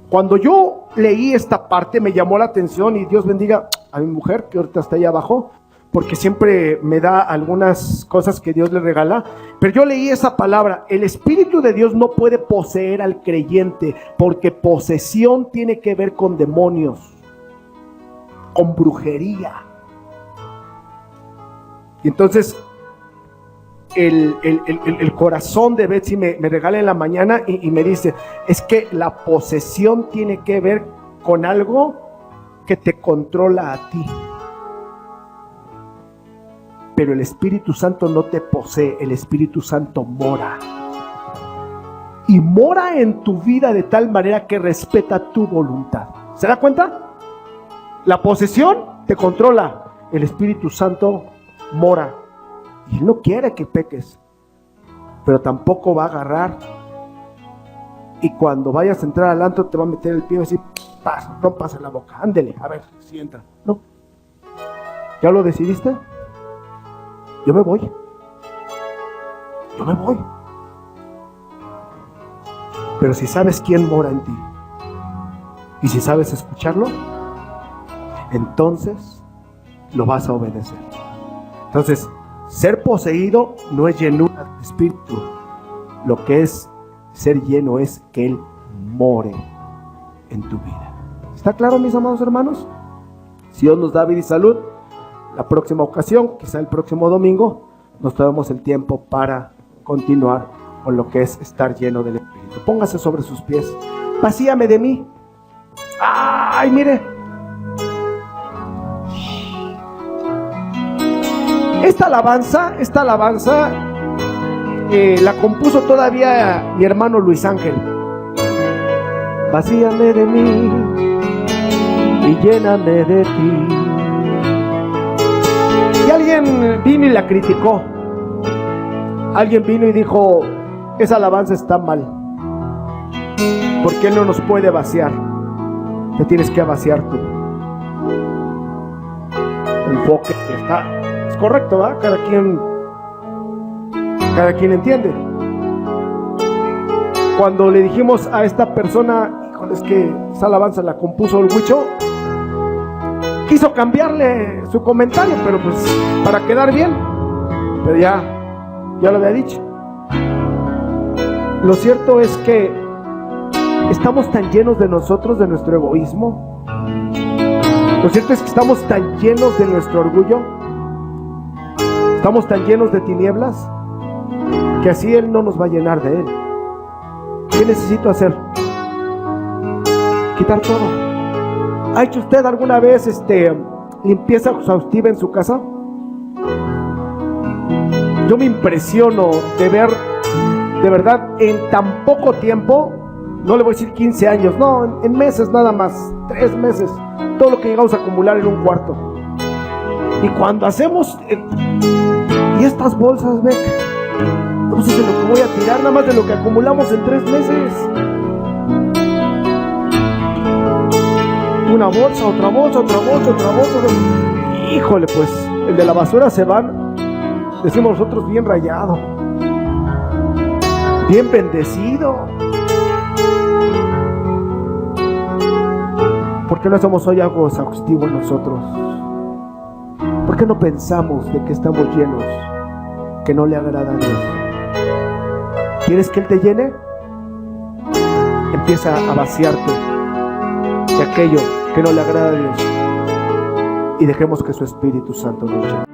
Cuando yo leí esta parte, me llamó la atención, y Dios bendiga a mi mujer, que ahorita está ahí abajo, porque siempre me da algunas cosas que Dios le regala. Pero yo leí esa palabra: el Espíritu de Dios no puede poseer al creyente, porque posesión tiene que ver con demonios, con brujería. Y entonces el corazón de Betsy me regala en la mañana y me dice: es que la posesión tiene que ver con algo que te controla a ti. Pero el Espíritu Santo no te posee, el Espíritu Santo mora. y mora en tu vida de tal manera que respeta tu voluntad. ¿Se da cuenta? La posesión te controla. El Espíritu Santo mora. Y Él no quiere que peques, pero tampoco va a agarrar. Y cuando vayas a entrar al antro te va a meter el pie y decir, rompas en la boca, ándele, a ver si entra. No. ¿Ya lo decidiste? Yo me voy. Yo me voy. Pero si sabes quién mora en ti y si sabes escucharlo, entonces lo vas a obedecer. Entonces, ser poseído no es llenura de espíritu. Lo que es ser lleno es que Él more en tu vida. ¿Está claro, mis amados hermanos? Si Dios nos da vida y salud, la próxima ocasión, quizá el próximo domingo, nos tomemos el tiempo para continuar con lo que es estar lleno del Espíritu. Póngase sobre sus pies. Vacíame de mí. ¡Ay, mire! Esta alabanza la compuso todavía mi hermano Luis Ángel. Vacíame de mí y lléname de ti. Y alguien vino y la criticó. Alguien vino y dijo, esa alabanza está mal, porque Él no nos puede vaciar. Te tienes que vaciar tú. Enfoque es correcto, ¿verdad? Cada quien entiende. Cuando le dijimos a esta persona, híjole, es que esa alabanza la compuso el Huicho, quiso cambiarle su comentario, pero pues para quedar bien, pero ya lo había dicho. Lo cierto es que estamos tan llenos de nosotros, de nuestro egoísmo. Lo cierto es que estamos tan llenos de nuestro orgullo, estamos tan llenos de tinieblas, que así Él no nos va a llenar de Él. ¿Qué necesito hacer? Quitar todo. ¿Ha hecho usted alguna vez limpieza exhaustiva en su casa? Yo me impresiono de ver, de verdad, en tan poco tiempo, no le voy a decir 15 años, no, en meses nada más, 3 meses, todo lo que llegamos a acumular en un cuarto. Y cuando hacemos, y estas bolsas, Beck, no sé de lo que voy a tirar, nada más de lo que acumulamos en 3 meses. Una bolsa, otra bolsa, otra bolsa, otra bolsa. Híjole, pues, el de la basura se van, decimos nosotros, bien rayado, bien bendecido. ¿Por qué no hacemos hoy algo exhaustivo nosotros? ¿Por qué no pensamos de que estamos llenos, que no le agrada a Dios? ¿Quieres que Él te llene? Empieza a vaciarte de aquello que no le agrada a Dios y dejemos que su Espíritu Santo nos llene.